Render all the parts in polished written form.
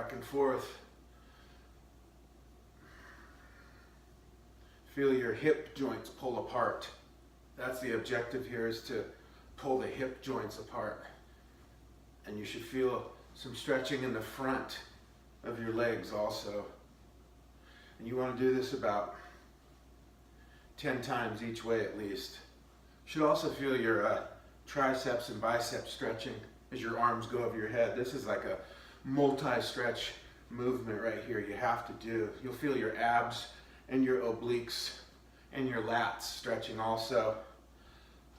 back and forth. Feel your hip joints pull apart. That's the objective here, is to pull the hip joints apart. And you should feel some stretching in the front of your legs also. And you want to do this about 10 times each way at least. You should also feel your triceps and biceps stretching as your arms go over your head. This is like a multi-stretch movement right here you have to do. You'll feel your abs and your obliques and your lats stretching also.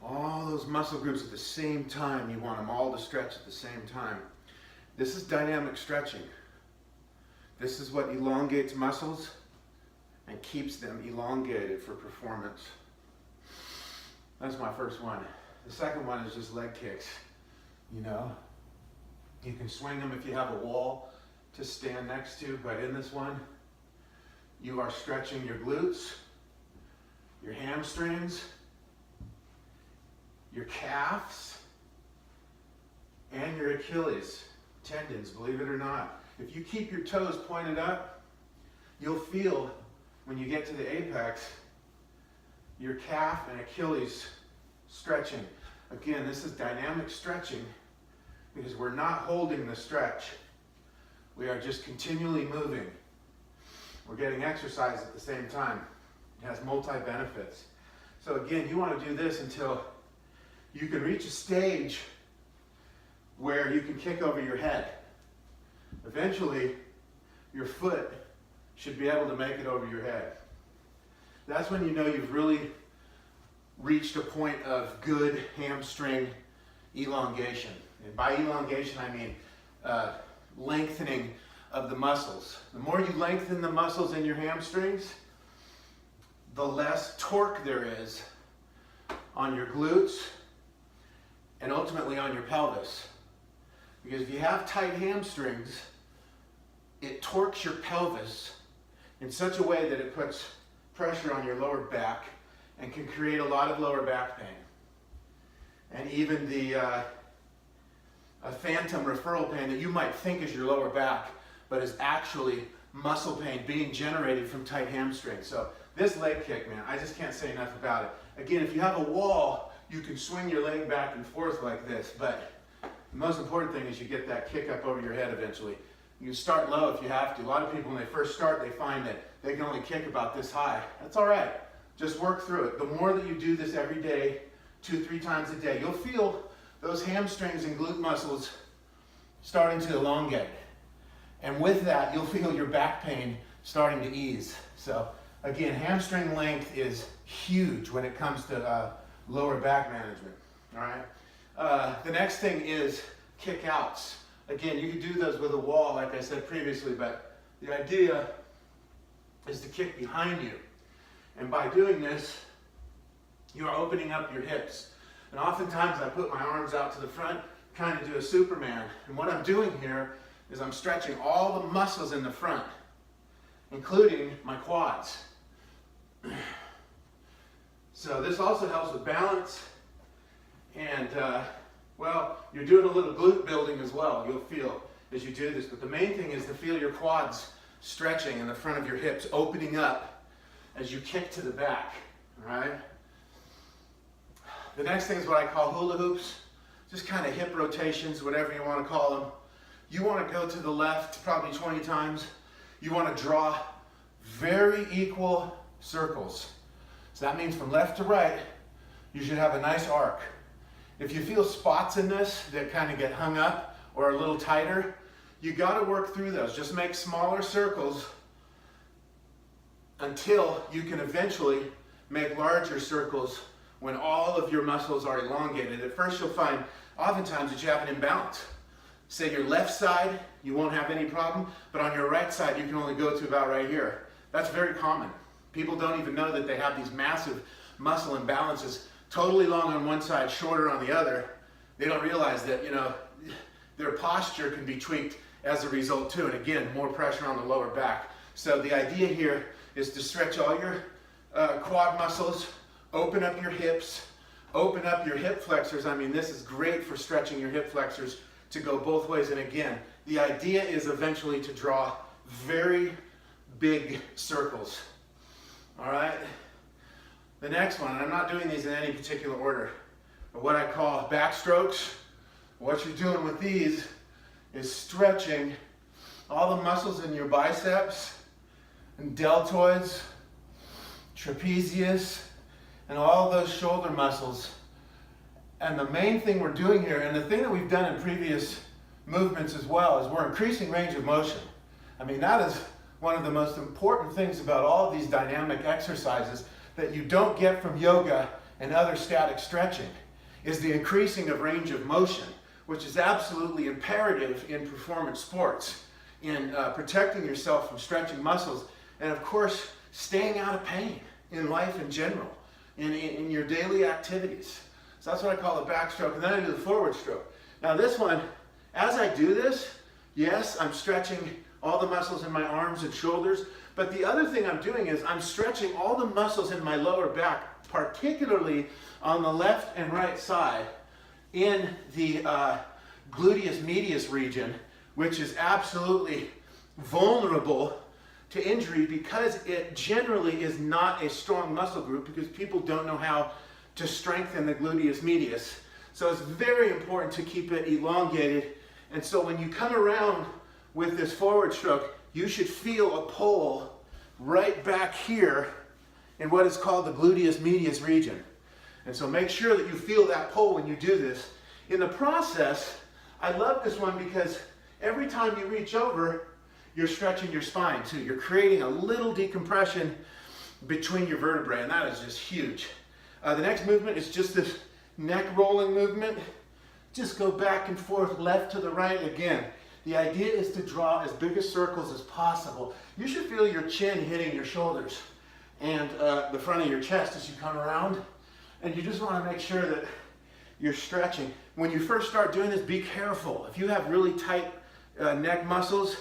All those muscle groups at the same time, you want them all to stretch at the same time. This is dynamic stretching. This is what elongates muscles and keeps them elongated for performance. That's my first one. The second one is just leg kicks. You know, you can swing them if you have a wall to stand next to, but in this one, you are stretching your glutes, your hamstrings, your calves, and your Achilles tendons, believe it or not. If you keep your toes pointed up, you'll feel when you get to the apex, your calf and Achilles stretching. Again, this is dynamic stretching because we're not holding the stretch. We are just continually moving. We're getting exercise at the same time. It has multi-benefits. So again, you want to do this until you can reach a stage where you can kick over your head. Eventually, your foot should be able to make it over your head. That's when you know you've really reached a point of good hamstring elongation. And by elongation, I mean lengthening of the muscles. The more you lengthen the muscles in your hamstrings, the less torque there is on your glutes and ultimately on your pelvis. Because if you have tight hamstrings, it torques your pelvis in such a way that it puts pressure on your lower back and can create a lot of lower back pain. And even a phantom referral pain that you might think is your lower back, but is actually muscle pain being generated from tight hamstrings. So this leg kick, man, I just can't say enough about it. Again, if you have a wall, you can swing your leg back and forth like this, but the most important thing is you get that kick up over your head eventually. You can start low if you have to. A lot of people, when they first start, they find that they can only kick about this high. That's all right. Just work through it. The more that you do this every day, 2-3 times a day, you'll feel those hamstrings and glute muscles starting to elongate. And with that, you'll feel your back pain starting to ease. So again, hamstring length is huge when it comes to lower back management. All right. The next thing is kick outs. Again, you can do those with a wall, like I said previously, but the idea is to kick behind you. And by doing this, you are opening up your hips. And oftentimes I put my arms out to the front, kind of do a Superman. And what I'm doing here is I'm stretching all the muscles in the front, including my quads. So this also helps with balance. And well, you're doing a little glute building as well, you'll feel as you do this. But the main thing is to feel your quads stretching in the front of your hips, opening up as you kick to the back, all right? The next thing is what I call hula hoops, just kind of hip rotations, whatever you want to call them. You want to go to the left probably 20 times. You want to draw very equal circles. So that means from left to right, you should have a nice arc. If you feel spots in this that kind of get hung up or a little tighter, you got to work through those. Just make smaller circles until you can eventually make larger circles when all of your muscles are elongated. At first you'll find oftentimes that you have an imbalance. Say your left side, you won't have any problem, but on your right side you can only go to about right here. That's very common. People don't even know that they have these massive muscle imbalances, totally long on one side, shorter on the other. They don't realize that, you know, their posture can be tweaked as a result too, and again, more pressure on the lower back. So the idea here is to stretch all your quad muscles, open up your hips, open up your hip flexors. I mean, this is great for stretching your hip flexors to go both ways. And again, the idea is eventually to draw very big circles. All right? The next one, and I'm not doing these in any particular order, but what I call backstrokes. What you're doing with these is stretching all the muscles in your biceps and deltoids, trapezius, and all those shoulder muscles. And the main thing we're doing here, and the thing that we've done in previous movements as well, is we're increasing range of motion. I mean, that is one of the most important things about all of these dynamic exercises that you don't get from yoga and other static stretching, is the increasing of range of motion, which is absolutely imperative in performance sports, in protecting yourself from stretching muscles, and of course, staying out of pain in life in general, in your daily activities. So that's what I call a backstroke, and then I do the forward stroke. Now this one, as I do this, yes, I'm stretching all the muscles in my arms and shoulders, but the other thing I'm doing is I'm stretching all the muscles in my lower back, particularly on the left and right side in the gluteus medius region, which is absolutely vulnerable to injury because it generally is not a strong muscle group, because people don't know how to strengthen the gluteus medius. So it's very important to keep it elongated. And so when you come around with this forward stroke, you should feel a pull right back here in what is called the gluteus medius region. And so make sure that you feel that pull when you do this. In the process, I love this one because every time you reach over, you're stretching your spine too. You're creating a little decompression between your vertebrae, and that is just huge. The next movement is just this neck rolling movement. Just go back and forth, left to the right again. The idea is to draw as big a circles as possible. You should feel your chin hitting your shoulders and the front of your chest as you come around. And you just want to make sure that you're stretching. When you first start doing this, be careful. If you have really tight neck muscles,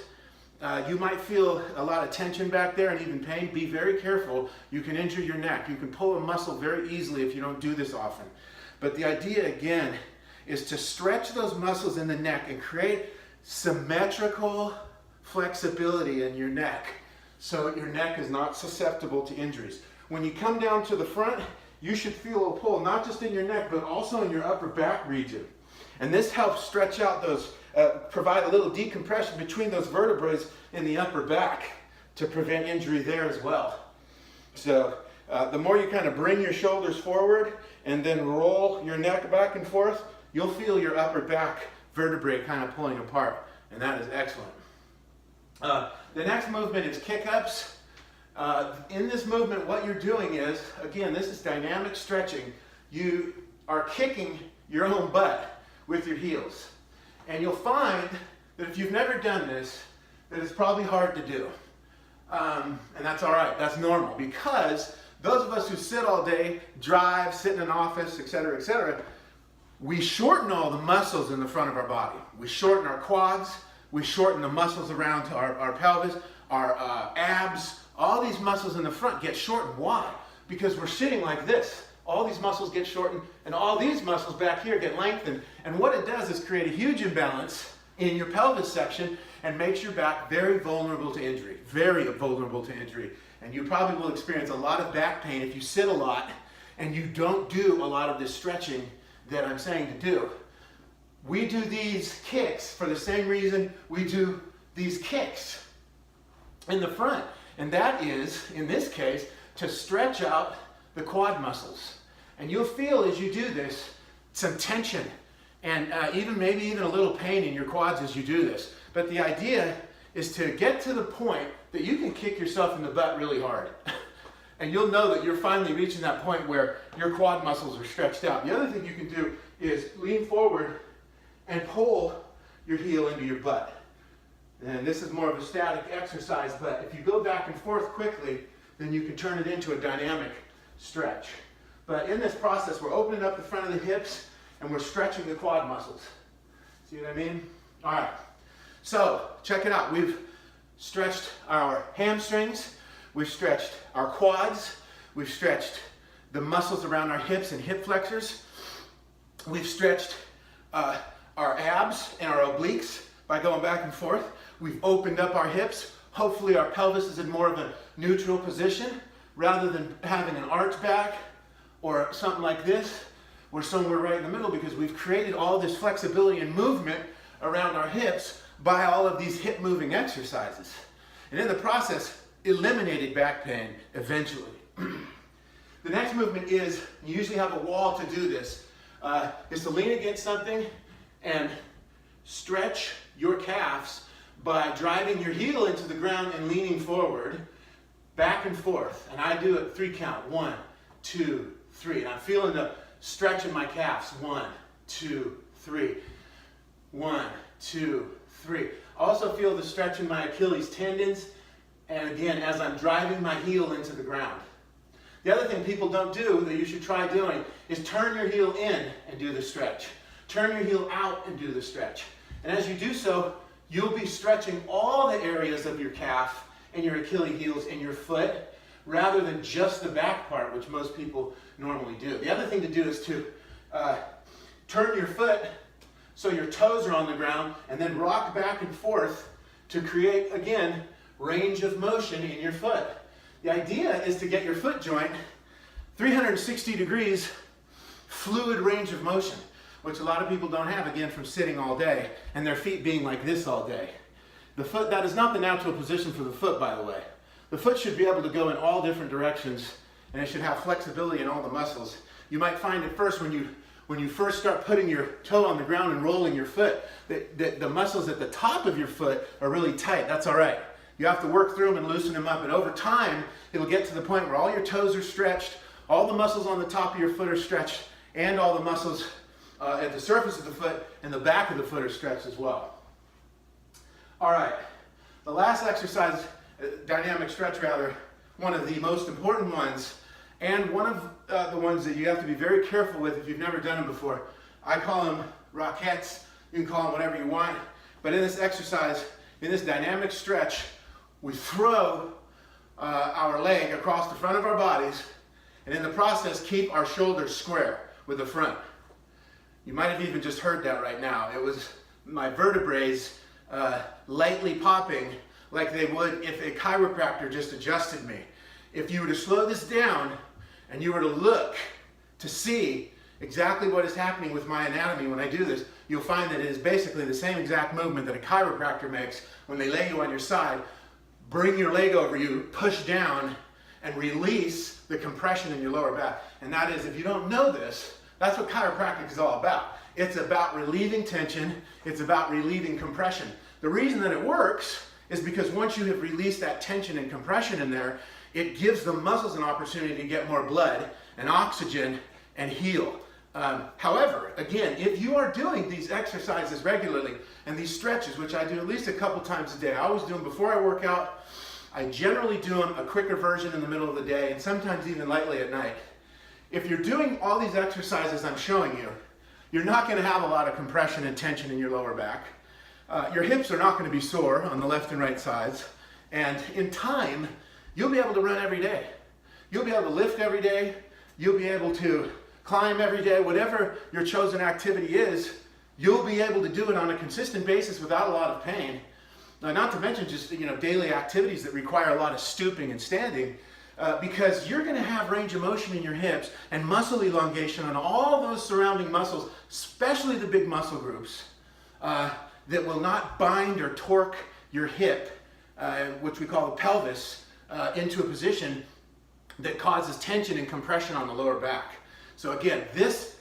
you might feel a lot of tension back there and even pain. Be very careful. You can injure your neck. You can pull a muscle very easily if you don't do this often. But the idea, again, is to stretch those muscles in the neck and create symmetrical flexibility in your neck so your neck is not susceptible to injuries. When you come down to the front, you should feel a pull, not just in your neck, but also in your upper back region. And this helps stretch out those, provide a little decompression between those vertebrae in the upper back to prevent injury there as well. So the more you kind of bring your shoulders forward and then roll your neck back and forth, you'll feel your upper back vertebrae kind of pulling apart, and that is excellent. The next movement is kick-ups. In this movement, what you're doing is, again, this is dynamic stretching. You are kicking your own butt with your heels. And you'll find that if you've never done this, that it's probably hard to do. And that's all right, that's normal, because those of us who sit all day, drive, sit in an office, etc., we shorten all the muscles in the front of our body. We shorten our quads, we shorten the muscles around our pelvis, our abs. All these muscles in the front get shortened. Why? Because we're sitting like this. All these muscles get shortened, and all these muscles back here get lengthened. And what it does is create a huge imbalance in your pelvis section and makes your back very vulnerable to injury. Very vulnerable to injury. And you probably will experience a lot of back pain if you sit a lot and you don't do a lot of this stretching that I'm saying to do. We do these kicks for the same reason we do these kicks in the front. And that is, in this case, to stretch out the quad muscles. And you'll feel as you do this some tension and maybe even a little pain in your quads as you do this. But the idea is to get to the point that you can kick yourself in the butt really hard. And you'll know that you're finally reaching that point where your quad muscles are stretched out. The other thing you can do is lean forward and pull your heel into your butt. And this is more of a static exercise, but if you go back and forth quickly, then you can turn it into a dynamic stretch. But in this process, we're opening up the front of the hips and we're stretching the quad muscles. See what I mean? All right. So check it out. We've stretched our hamstrings. We've stretched our quads. We've stretched the muscles around our hips and hip flexors. We've stretched our abs and our obliques by going back and forth. We've opened up our hips. Hopefully our pelvis is in more of a neutral position rather than having an arch back or something like this. We're somewhere right in the middle because we've created all this flexibility and movement around our hips by all of these hip moving exercises. And in the process, eliminated back pain eventually. The next movement is, you usually have a wall to do this, is to lean against something and stretch your calves by driving your heel into the ground and leaning forward, back and forth. And I do it 3 count. 1, 2, 3. And I'm feeling the stretch in my calves. 1, 2, 3. 1, 2, 3. Also feel the stretch in my Achilles tendons. And again, as I'm driving my heel into the ground. The other thing people don't do that you should try doing is turn your heel in and do the stretch. Turn your heel out and do the stretch. And as you do so, you'll be stretching all the areas of your calf and your Achilles heels and your foot rather than just the back part, which most people normally do. The other thing to do is to turn your foot so your toes are on the ground and then rock back and forth to create, again, range of motion in your foot. The idea is to get your foot joint 360 degrees fluid range of motion, which a lot of people don't have, again, from sitting all day and their feet being like this all day. The foot, that is not the natural position for the foot, by the way. The foot should be able to go in all different directions and it should have flexibility in all the muscles. You might find at first when you first start putting your toe on the ground and rolling your foot, that the muscles at the top of your foot are really tight. That's all right. You have to work through them and loosen them up, and over time, it'll get to the point where all your toes are stretched, all the muscles on the top of your foot are stretched, and all the muscles at the surface of the foot and the back of the foot are stretched as well. All right, the last exercise, dynamic stretch rather, one of the most important ones, and one of the ones that you have to be very careful with if you've never done them before. I call them roquettes. You can call them whatever you want, but in this exercise, in this dynamic stretch, we throw our leg across the front of our bodies, and in the process, keep our shoulders square with the front. You might have even just heard that right now. It was my vertebrae lightly popping like they would if a chiropractor just adjusted me. If you were to slow this down and you were to look to see exactly what is happening with my anatomy when I do this, you'll find that it is basically the same exact movement that a chiropractor makes when they lay you on your side. Bring your leg over you, push down, and release the compression in your lower back. And that is, if you don't know this, that's what chiropractic is all about. It's about relieving tension. It's about relieving compression. The reason that it works is because once you have released that tension and compression in there, it gives the muscles an opportunity to get more blood and oxygen and heal. However, again, if you are doing these exercises regularly and these stretches, which I do at least a couple times a day, I always do them before I work out. I generally do them a quicker version in the middle of the day and sometimes even lightly at night. If you're doing all these exercises I'm showing you, you're not going to have a lot of compression and tension in your lower back. Your hips are not going to be sore on the left and right sides. And in time, you'll be able to run every day. You'll be able to lift every day. You'll be able to climb every day. Whatever your chosen activity is, you'll be able to do it on a consistent basis without a lot of pain. Now, not to mention just daily activities that require a lot of stooping and standing, because you're going to have range of motion in your hips and muscle elongation on all those surrounding muscles, especially the big muscle groups that will not bind or torque your hip, which we call the pelvis, into a position that causes tension and compression on the lower back. So again, this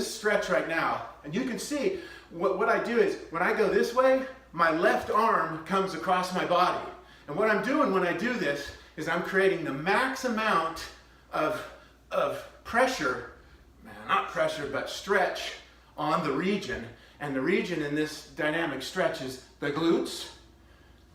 stretch right now, and you can see what I do is when I go this way, my left arm comes across my body. And what I'm doing when I do this is I'm creating the max amount of pressure, not pressure, but stretch on the region. And the region in this dynamic stretch is the glutes.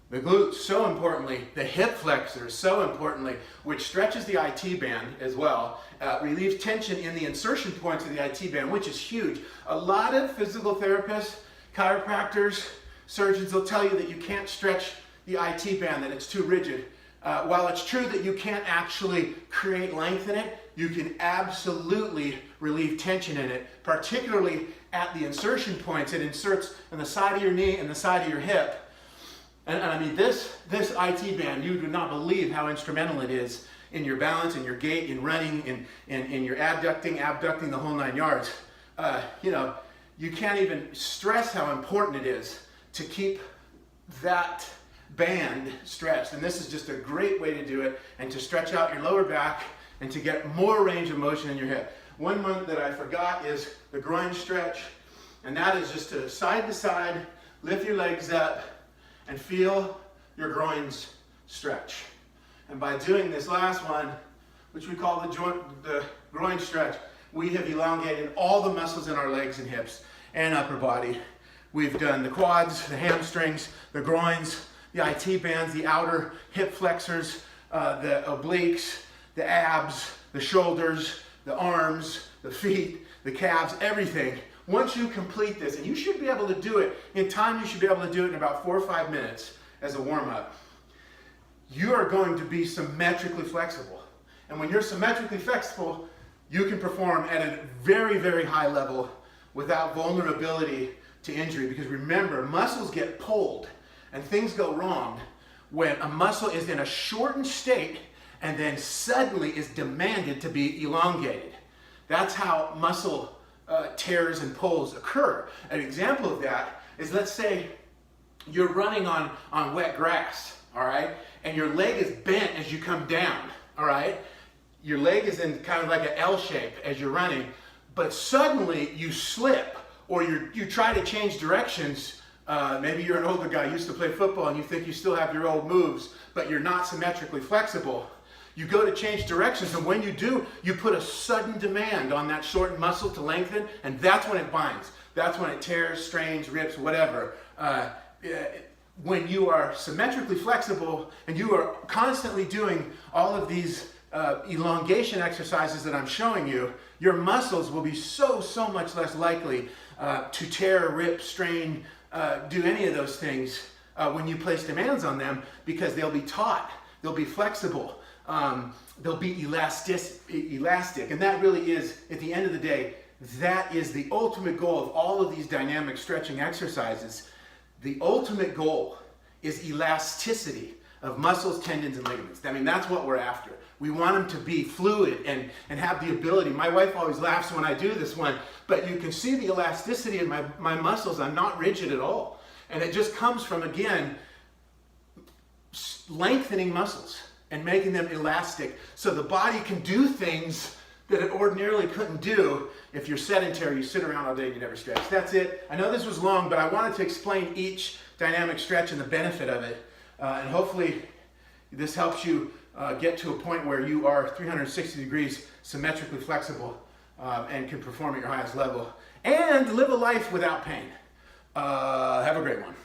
The glutes, so importantly, the hip flexors, so importantly, which stretches the IT band as well, relieves tension in the insertion points of the IT band, which is huge. A lot of physical therapists, chiropractors, surgeons will tell you that you can't stretch the IT band, that it's too rigid. While it's true that you can't actually create length in it, you can absolutely relieve tension in it, particularly at the insertion points. It inserts in the side of your knee and the side of your hip. And I mean, this IT band, you do not believe how instrumental it is in your balance, in your gait, in running, in your abducting, the whole 9 yards. You know, you can't even stress how important it is to keep that band stretched. And this is just a great way to do it, and to stretch out your lower back and to get more range of motion in your hip. One that I forgot is the groin stretch, and that is just to side, lift your legs up and feel your groins stretch. And by doing this last one, which we call the groin stretch, we have elongated all the muscles in our legs and hips and upper body. We've done the quads, the hamstrings, the groins, the IT bands, the outer hip flexors, the obliques, the abs, the shoulders, the arms, the feet, the calves, everything. Once you complete this, and you should be able to do it in time, you should be able to do it in about 4 or 5 minutes as a warm-up. You are going to be symmetrically flexible. And when you're symmetrically flexible, you can perform at a very, very high level without vulnerability to injury. Because remember, muscles get pulled and things go wrong when a muscle is in a shortened state and then suddenly is demanded to be elongated. That's how muscle tears and pulls occur. An example of that is, let's say you're running on wet grass, all right? And your leg is bent as you come down, all right? Your leg is in kind of like an L shape as you're running, but suddenly you slip, or you try to change directions. Maybe you're an older guy, used to play football, and you think you still have your old moves, but you're not symmetrically flexible. You go to change directions, and when you do, you put a sudden demand on that shortened muscle to lengthen, and that's when it binds. That's when it tears, strains, rips, whatever. When you are symmetrically flexible and you are constantly doing all of these elongation exercises that I'm showing you, your muscles will be so much less likely to tear, rip, strain, do any of those things when you place demands on them, because they'll be taut, they'll be flexible, they'll be elastic. And that really is, at the end of the day, that is the ultimate goal of all of these dynamic stretching exercises. The ultimate goal is elasticity of muscles, tendons, and ligaments. I mean, that's what we're after. We want them to be fluid and have the ability. My wife always laughs when I do this one, but you can see the elasticity in my muscles. I'm not rigid at all. And it just comes from, again, lengthening muscles and making them elastic so the body can do things that it ordinarily couldn't do. If you're sedentary, you sit around all day and you never stretch. That's it. I know this was long, but I wanted to explain each dynamic stretch and the benefit of it. And hopefully this helps you get to a point where you are 360 degrees symmetrically flexible and can perform at your highest level and live a life without pain. Have a great one.